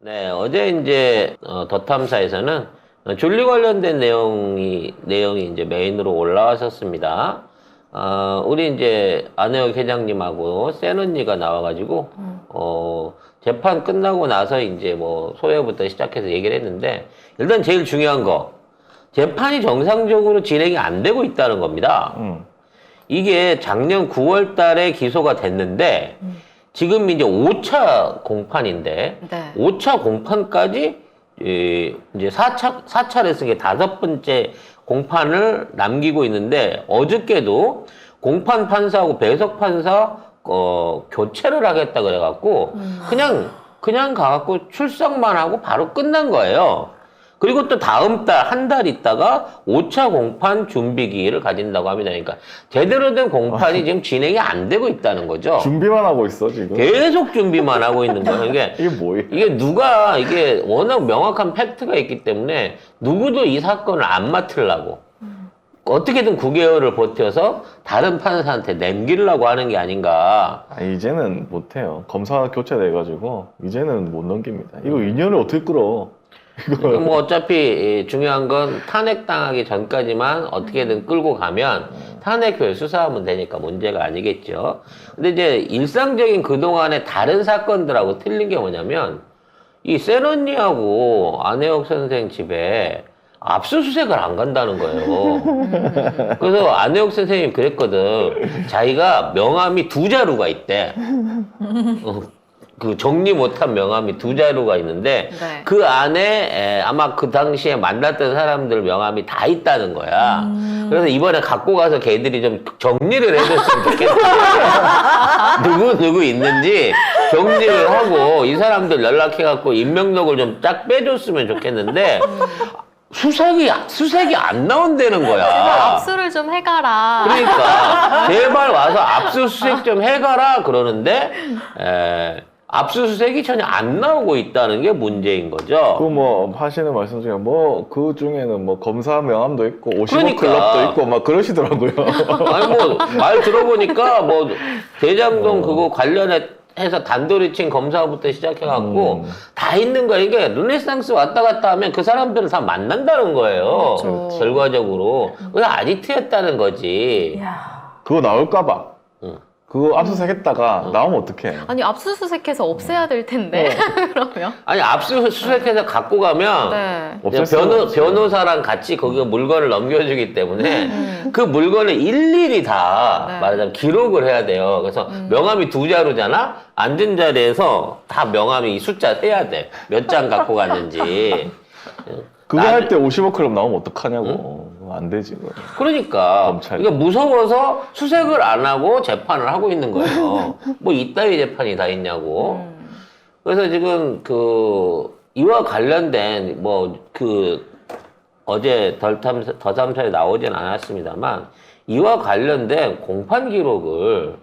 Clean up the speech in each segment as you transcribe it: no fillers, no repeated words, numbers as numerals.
네, 어제 이제 더 탐사에서는 줄리 관련된 내용이 이제 메인으로 올라왔었습니다. 우리 이제 안혜옥 회장님하고 센 언니가 나와가지고 재판 끝나고 나서 이제 뭐 소회부터 시작해서 얘기를 했는데, 일단 제일 중요한 거, 재판이 정상적으로 진행이 안 되고 있다는 겁니다. 이게 작년 9월 달에 기소가 됐는데 지금 이제 5차 공판인데, 네. 5차 공판까지 이제 4차를 쓴 게 5번째 공판을 남기고 있는데, 어저께도 공판 판사하고 배석 판사 교체를 하겠다 그래갖고 그냥 가갖고 출석만 하고 바로 끝난 거예요. 그리고 또 다음 달, 한 달 있다가 5차 공판 준비 기일을 가진다고 합니다. 그러니까 제대로 된 공판이 지금 진행이 안 되고 있다는 거죠. 준비만 하고 있어, 지금. 계속 준비만 하고 있는 거예요. 이게 뭐예요? 이게 워낙 명확한 팩트가 있기 때문에 누구도 이 사건을 안 맡으려고 어떻게든 9개월을 버텨서 다른 판사한테 넘기려고 하는 게 아닌가. 이제는 못해요. 검사 교체돼가지고 이제는 못 넘깁니다. 이거 인연을 어떻게 끌어? 그러니까 뭐 어차피 중요한 건 탄핵당하기 전까지만 어떻게든 끌고 가면 탄핵 후에 수사하면 되니까 문제가 아니겠죠. 근데 이제 일상적인 그동안의 다른 사건들하고 틀린 게 뭐냐면, 이 센 언니하고 안혜옥 선생 집에 압수수색을 안 간다는 거예요. 그래서 안혜옥 선생님이 그랬거든. 자기가 명함이 2자루가 있대. 그 정리 못한 명함이 2자루가 있는데, 네. 그 안에 아마 그 당시에 만났던 사람들 명함이 다 있다는 거야. 그래서 이번에 갖고 가서 걔들이 좀 정리를 해줬으면 좋겠는데, 누구 있는지 정리를 하고 이 사람들 연락해갖고 임명록을 좀 쫙 빼줬으면 좋겠는데, 수색이 안 나온다는 거야. 제발 압수를 좀 해가라. 그러니까 제발 와서 압수수색 좀 해가라 그러는데, 압수수색이 전혀 안 나오고 있다는 게 문제인 거죠. 그 뭐 하시는 말씀 중에 뭐 그 중에는 뭐 검사 명함도 있고 55 그러니까. 클럽도 있고 막 그러시더라고요. 아니 뭐 말 들어보니까 뭐 대장동 그거 관련해서 단도리 친 검사부터 시작해갖고 다 있는 거야. 이게 르네상스 왔다 갔다 하면 그 사람들을 다 만난다는 거예요. 그렇죠. 결과적으로. 그래서 아지트였다는 거지. 이야. 그거 나올까봐. 그거 압수수색했다가 나오면 어떡해? 아니 압수수색해서 없애야 될 텐데 그러면? 아니 압수수색해서 갖고 가면 네. 없앴으면 변호사랑 같이 거기 물건을 넘겨주기 때문에 그 물건을 일일이 다 네. 말하자면 기록을 해야 돼요. 그래서 명함이 2자루잖아? 앉은 자리에서 다 명함이 숫자 세야 돼. 몇 장 갖고 갔는지. 그거 할 때 55 클럽 나오면 어떡하냐고. 안 되지. 그거. 그러니까 검찰이. 이게 무서워서 수색을 안 하고 재판을 하고 있는 거예요. 뭐 이따위 재판이 다 있냐고. 그래서 지금 이와 관련된 어제 더 탐사에 나오진 않았습니다만, 이와 관련된 공판 기록을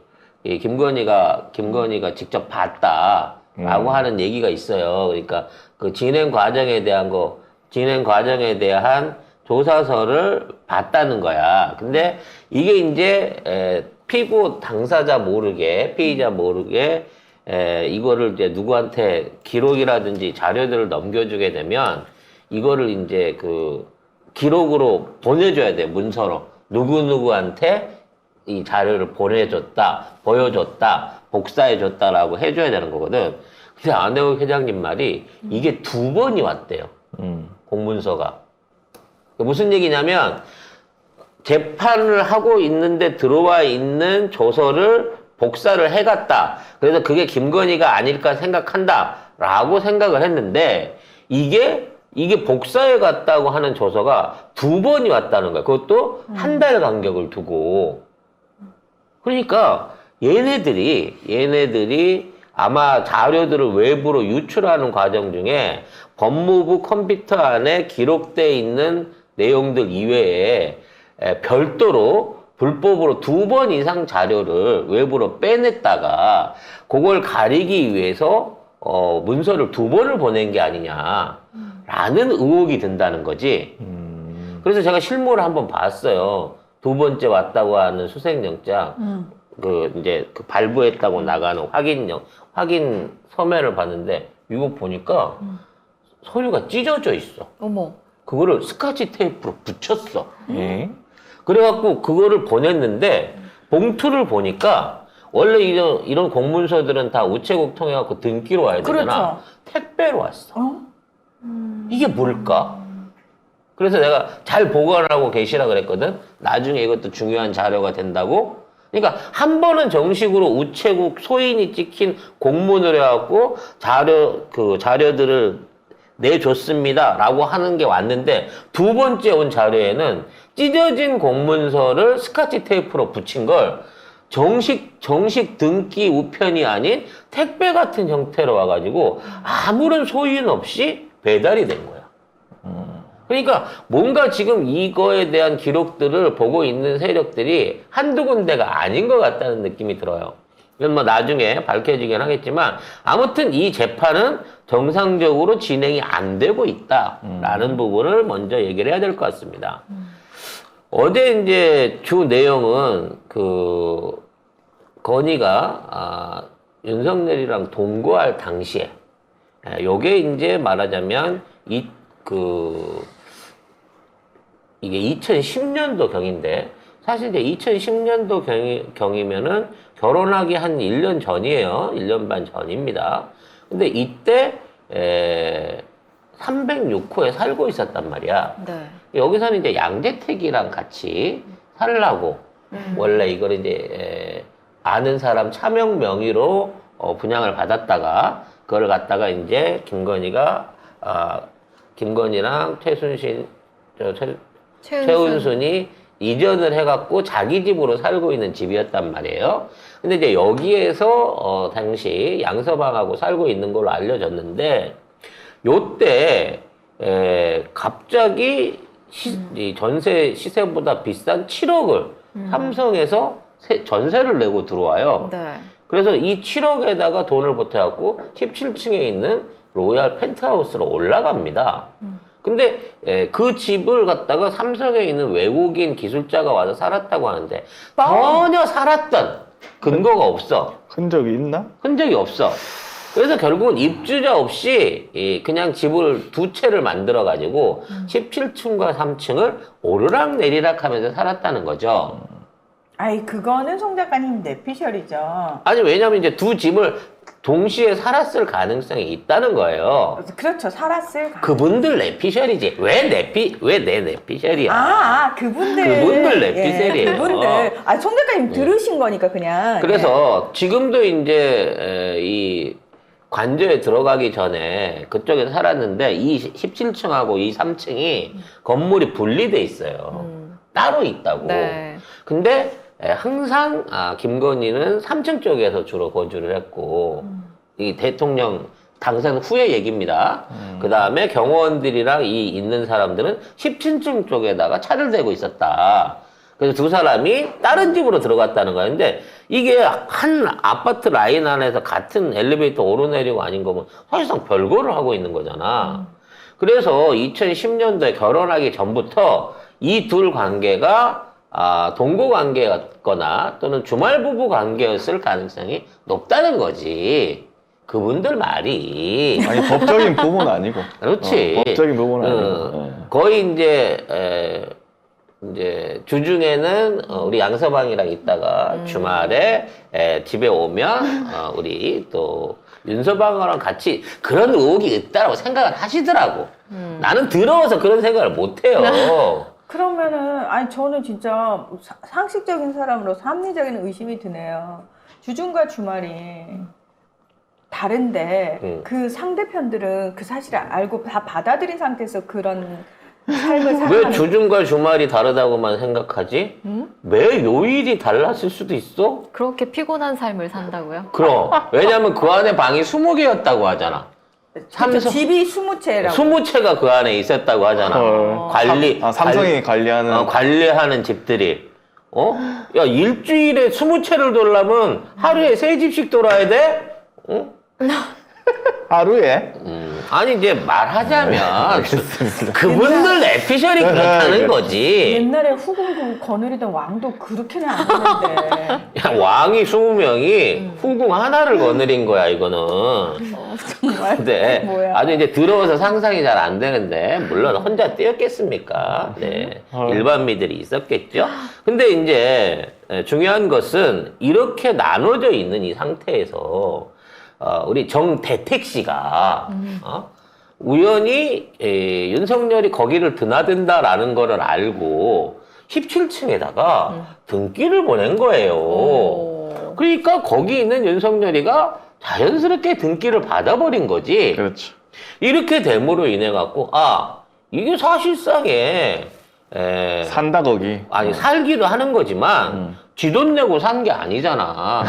김건희가 직접 봤다라고 하는 얘기가 있어요. 그러니까 그 진행 과정에 대한 조사서를 봤다는 거야. 근데 이게 이제 피고 당사자 모르게, 피의자 모르게 이거를 이제 누구한테 기록이라든지 자료들을 넘겨주게 되면 이거를 이제 그 기록으로 보내줘야 돼. 문서로 누구누구한테 이 자료를 보여줬다, 복사해줬다라고 해줘야 되는 거거든. 근데 안혜옥 회장님 말이 이게 2번이 왔대요. 공문서가. 무슨 얘기냐면, 재판을 하고 있는데 들어와 있는 조서를 복사를 해갔다. 그래서 그게 김건희가 아닐까 생각한다. 라고 생각을 했는데, 이게 복사해 갔다고 하는 조서가 2번이 왔다는 거야. 그것도 한 달 간격을 두고. 그러니까, 얘네들이 아마 자료들을 외부로 유출하는 과정 중에 법무부 컴퓨터 안에 기록되어 있는 내용들 이외에 별도로 불법으로 2번 이상 자료를 외부로 빼냈다가 그걸 가리기 위해서 문서를 2번을 보낸 게 아니냐라는 의혹이 든다는 거지. 그래서 제가 실물을 한번 봤어요. 2번째 왔다고 하는 수색영장, 이제 발부했다고 나가는 확인 서면을 봤는데 이거 보니까 서류가 찢어져 있어. 어머. 그거를 스카치 테이프로 붙였어. 예? 그래갖고 그거를 보냈는데 봉투를 보니까 원래 이런 공문서들은 다 우체국 통해갖고 등기로 와야 되잖아. 그렇죠. 택배로 왔어. 어? 이게 뭘까? 그래서 내가 잘 보관하고 계시라 그랬거든. 나중에 이것도 중요한 자료가 된다고. 그러니까 한 번은 정식으로 우체국 소인이 찍힌 공문을 해갖고 자료들을 내줬습니다라고 하는 게 왔는데 두 번째 온 자료에는 찢어진 공문서를 스카치 테이프로 붙인 걸 정식 등기 우편이 아닌 택배 같은 형태로 와가지고 아무런 소인 없이 배달이 된 거야. 그러니까 뭔가 지금 이거에 대한 기록들을 보고 있는 세력들이 한두 군데가 아닌 것 같다는 느낌이 들어요. 이건 뭐 나중에 밝혀지긴 하겠지만 아무튼 이 재판은 정상적으로 진행이 안 되고 있다라는 부분을 먼저 얘기를 해야 될 것 같습니다. 어제 이제 주 내용은 건희가 윤석열이랑 동거할 당시에 요게 이제 말하자면 이게 2010년도 경인데 사실 이제 2010년도 경이면은 결혼하기 한 1년 전이에요. 1년 반 전입니다. 근데 이때 306호에 살고 있었단 말이야. 네. 여기서는 이제 양재택이랑 같이 살라고 원래 이걸 이제 아는 사람 차명 명의로 분양을 받았다가 그걸 갖다가 이제 김건희랑 최은순이 이전을 해갖고 자기 집으로 살고 있는 집이었단 말이에요. 근데 이제 여기에서 당시 양서방하고 살고 있는 걸로 알려졌는데 요때 갑자기 이 전세 시세보다 비싼 7억을 삼성에서 전세를 내고 들어와요. 네. 그래서 이 7억에다가 돈을 보태갖고 17층에 있는 로얄 펜트하우스로 올라갑니다. 근데 그 집을 갖다가 삼성에 있는 외국인 기술자가 와서 살았다고 하는데 전혀 살았던 근거가 없어. 흔적이 있나? 흔적이 없어. 그래서 결국은 입주자 없이 그냥 집을 두 채를 만들어 가지고 17층과 3층을 오르락 내리락 하면서 살았다는 거죠. 아이 그거는 송 작가님 내피셜이죠. 아니 왜냐면 이제 두 집을 동시에 살았을 가능성이 있다는 거예요. 그렇죠. 살았을 그분들 내피셜이지. 왜 내 내피셜이야? 그분들 내피셜이에요. 예, 그분들. 송 작가님 들으신 거니까 그냥. 그래서 지금도 이제 이 관저에 들어가기 전에 그쪽에 살았는데 이 17층하고 이 3층이 건물이 분리돼 있어요. 따로 있다고. 네. 근데 항상 김건희는 3층 쪽에서 주로 거주를 했고 이 대통령 당선 후의 얘기입니다. 그 다음에 경호원들이랑 이 있는 사람들은 17층 쪽에다가 차를 대고 있었다. 그래서 두 사람이 다른 집으로 들어갔다는 거예요. 근데 이게 한 아파트 라인 안에서 같은 엘리베이터 오르내리고 아닌 거면 사실상 별거를 하고 있는 거잖아. 그래서 2010년도에 결혼하기 전부터 이 둘 관계가 동거 관계였거나 또는 주말 부부 관계였을 가능성이 높다는 거지. 그분들 말이. 아니 법적인 부분은 아니고. 그렇지. 법적인 부분은 아니고. 거의 이제 주중에는 우리 양서방이랑 있다가 주말에 집에 오면 우리 또 윤서방이랑 같이 그런 의혹이 있다라고 생각을 하시더라고. 나는 더러워서 그런 생각을 못 해요. 그러면은 저는 진짜 상식적인 사람으로서 합리적인 의심이 드네요. 주중과 주말이 다른데 그 상대편들은 그 사실을 알고 다 받아들인 상태에서 그런 삶을 살아가는. 왜 주중과 주말이 다르다고만 생각하지? 매 요일이 달랐을 수도 있어? 그렇게 피곤한 삶을 산다고요? 그럼. 왜냐면 그 안에 방이 20개였다고 하잖아. 집이 20채라고. 20채가 그 안에 있었다고 하잖아. 헐. 삼성이 관리하는. 관리하는 집들이. 야, 일주일에 20채를 돌려면 하루에 3집씩 돌아야 돼? 하루에? 아니 이제 말하자면 그분들 에피셜이 그렇다는 거지. 옛날에 후궁 거느리던 왕도 그렇게는 안 했는데. 야, 왕이 20명이 후궁 하나를 거느린 거야 이거는. 정말. 근데 뭐야. 아주 이제 들어와서 상상이 잘 안 되는데 물론 혼자 뛰었겠습니까? 네, 일반미들이 있었겠죠. 근데 이제 중요한 것은 이렇게 나눠져 있는 이 상태에서 우리 정대택 씨가 우연히 윤석열이 거기를 드나든다라는 거를 알고 17층에다가 등기를 보낸 거예요. 오. 그러니까 거기 있는 윤석열이가 자연스럽게 등기를 받아버린 거지. 그렇죠. 이렇게 됨으로 인해 갖고 이게 사실상에 산다 거기. 아니 살기로 하는 거지만 지 돈 내고 산 게 아니잖아.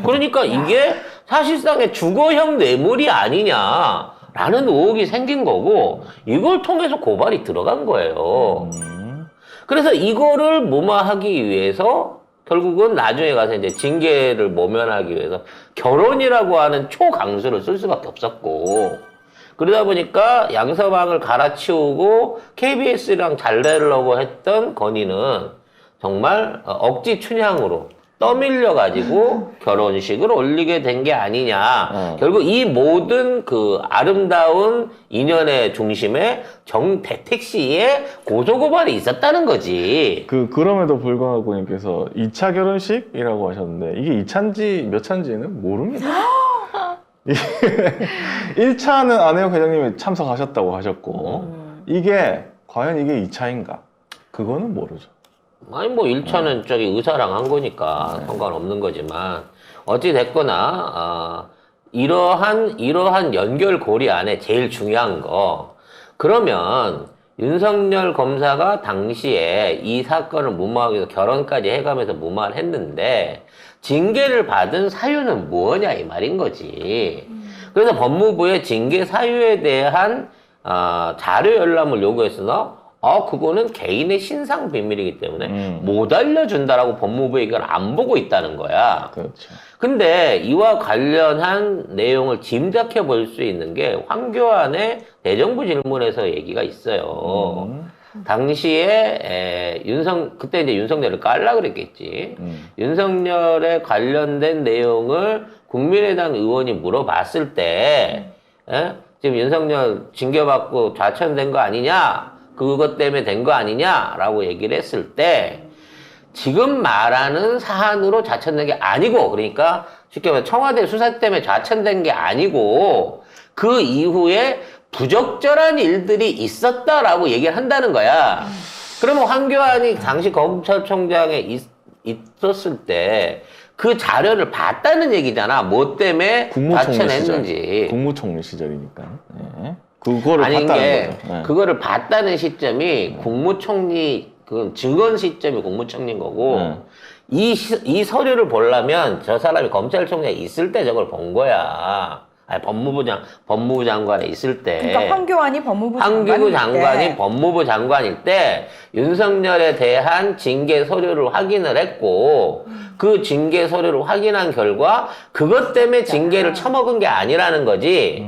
그러니까 이게 사실상의 주거형 뇌물이 아니냐라는 의혹이 생긴 거고 이걸 통해서 고발이 들어간 거예요. 그래서 이거를 무마하기 위해서 결국은 나중에 가서 이제 징계를 모면하기 위해서 결혼이라고 하는 초강수를 쓸 수밖에 없었고 그러다 보니까 양서방을 갈아치우고 KBS랑 잘 되려고 했던 건의는 정말 억지 춘향으로 떠밀려 가지고 결혼식을 올리게 된 게 아니냐. 결국 이 모든 그 아름다운 인연의 중심에 정대택 씨의 고소고발이 있었다는 거지. 그럼에도 불구하고 님께서 2차 결혼식이라고 하셨는데 이게 2차인지 몇 차인지는 모릅니다. 1차는 안혜영 회장님이 참석하셨다고 하셨고 이게 과연 이게 2차인가? 그거는 모르죠. 아니 뭐 1차는 저기 의사랑 한 거니까 상관없는 거지만 어찌 됐거나 이러한 연결고리 안에 제일 중요한 거 그러면 윤석열 검사가 당시에 이 사건을 무마하기 위해서 결혼까지 해가면서 무마를 했는데 징계를 받은 사유는 뭐냐 이 말인 거지. 그래서 법무부에 징계 사유에 대한 자료 열람을 요구했으나 그거는 개인의 신상 비밀이기 때문에 못 알려준다라고 법무부에 이걸 안 보고 있다는 거야. 그렇죠. 근데 이와 관련한 내용을 짐작해 볼 수 있는 게 황교안의 대정부 질문에서 얘기가 있어요. 당시에 그때 이제 윤석열을 깔라 그랬겠지. 윤석열에 관련된 내용을 국민의당 의원이 물어봤을 때 지금 윤석열 징계받고 좌천된 거 아니냐? 그것 때문에 된 거 아니냐라고 얘기를 했을 때 지금 말하는 사안으로 좌천된 게 아니고 그러니까 쉽게 말해 청와대 수사 때문에 좌천된 게 아니고 그 이후에 부적절한 일들이 있었다라고 얘기를 한다는 거야. 그러면 황교안이 당시 검찰총장에 있었을 때 그 자료를 봤다는 얘기잖아. 뭐 때문에 좌천했는지. 국무총리 시절이니까. 네. 그거를 아니, 봤다는 이게 거죠. 네. 그거를 봤다는 시점이 국무총리 그 증언 시점이 국무총리인 거고 이 서류를 보려면 저 사람이 검찰총장에 있을 때 저걸 본 거야. 아니, 법무부 장관에 있을 때. 그러니까 황교안이 법무부 황교안 장관일 장관이 때. 법무부 장관일 때 윤석열에 대한 징계 서류를 확인을 했고 그 징계 서류를 확인한 결과 그것 때문에 징계를 처먹은 게 아니라는 거지.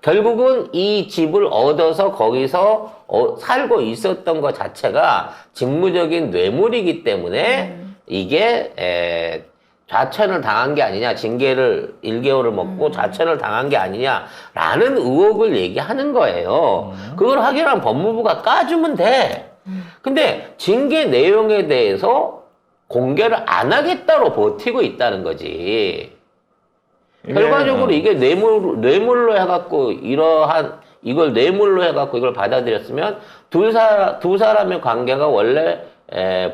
결국은 이 집을 얻어서 거기서 살고 있었던 것 자체가 직무적인 뇌물이기 때문에 이게 좌천을 당한 게 아니냐, 징계를 1개월을 먹고 좌천을 당한 게 아니냐라는 의혹을 얘기하는 거예요. 그걸 확인한 법무부가 까주면 돼. 근데 징계 내용에 대해서 공개를 안 하겠다로 버티고 있다는 거지. 결과적으로 이게 뇌물로 해갖고 이걸 뇌물로 해갖고 이걸 받아들였으면 두 사람의 관계가 원래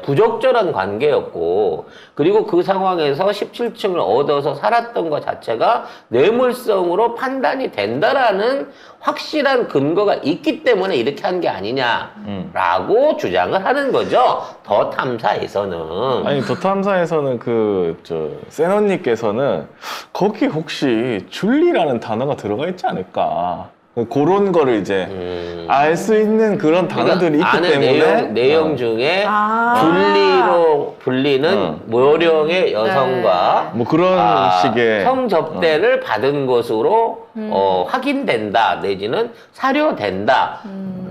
부적절한 관계였고 그리고 그 상황에서 17층을 얻어서 살았던 것 자체가 뇌물성으로 판단이 된다라는 확실한 근거가 있기 때문에 이렇게 한 게 아니냐라고 주장을 하는 거죠. 더 탐사에서는. 아니 더 탐사에서는 센 언니께서는 거기 혹시 줄리라는 단어가 들어가 있지 않을까? 그런 거를 이제 알 수 있는 그런 단어들이 그러니까 있기 안에 때문에 내용 중에 아. 분리로 불리는 모령의 여성과 뭐 그런 식의 성접대를 받은 것으로 확인된다 내지는 사료된다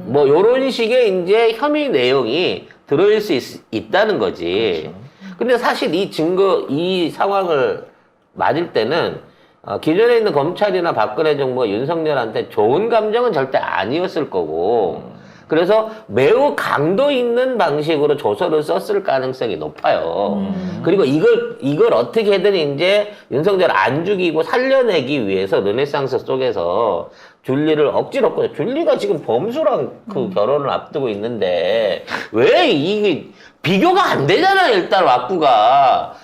뭐 요런 식의 이제 혐의 내용이 들어있을 수 있다는 거지. 근데 사실 이 증거 이 상황을 맞을 때는 기존에 있는 검찰이나 박근혜 정부가 윤석열한테 좋은 감정은 절대 아니었을 거고 그래서 매우 강도 있는 방식으로 조서를 썼을 가능성이 높아요. 그리고 이걸 어떻게든 이제 윤석열 안 죽이고 살려내기 위해서 르네상스 속에서 줄리를 억지로 끌어. 줄리가 지금 범수랑 그 결혼을 앞두고 있는데 왜 이게 비교가 안 되잖아 일단 왁구가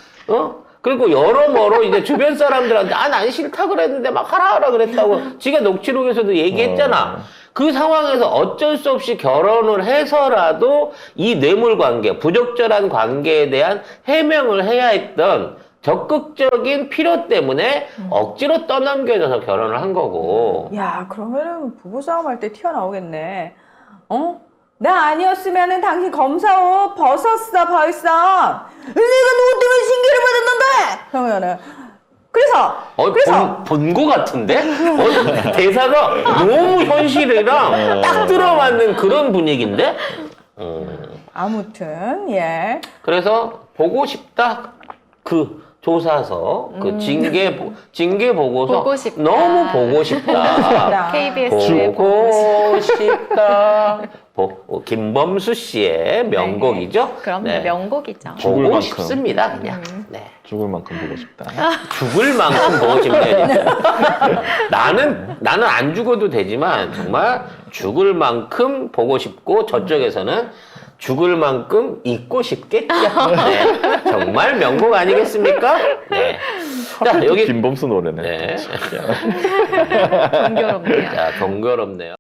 그리고 여러모로 이제 주변 사람들한테 난 싫다 그랬는데 막 하라 그랬다고 지가 녹취록에서도 얘기했잖아. 그 상황에서 어쩔 수 없이 결혼을 해서라도 이 뇌물 관계, 부적절한 관계에 대한 해명을 해야 했던 적극적인 필요 때문에 억지로 떠넘겨져서 결혼을 한 거고. 야, 그러면은 부부싸움 할 때 튀어나오겠네. 나 아니었으면은 당신 검사 옷 벗었어, 벌써. 내가 누구 때문에 징계를 받았는데! 그러면은. 그래서. 본 거 같은데? 대사가 너무 현실이랑 딱 들어맞는 그런 분위기인데? 아무튼, 예. 그래서 보고 싶다. 그 조사서, 그 징계 보고서 보고 싶다. 너무 보고 싶다. KBS에 보고 싶다. 김범수 씨의 명곡이죠. 그럼 네. 명곡이죠. 죽을 보고 만큼. 싶습니다, 그냥. 네. 죽을 만큼 보고 싶다. 죽을 만큼 보고 싶네. 나는 안 죽어도 되지만 정말 죽을 만큼 보고 싶고 저쪽에서는 죽을 만큼 잊고 싶겠죠. 네. 정말 명곡 아니겠습니까? 네. 자, 여기 김범수 노래네. 네. 경교롭네요. 자, 경고롭네요.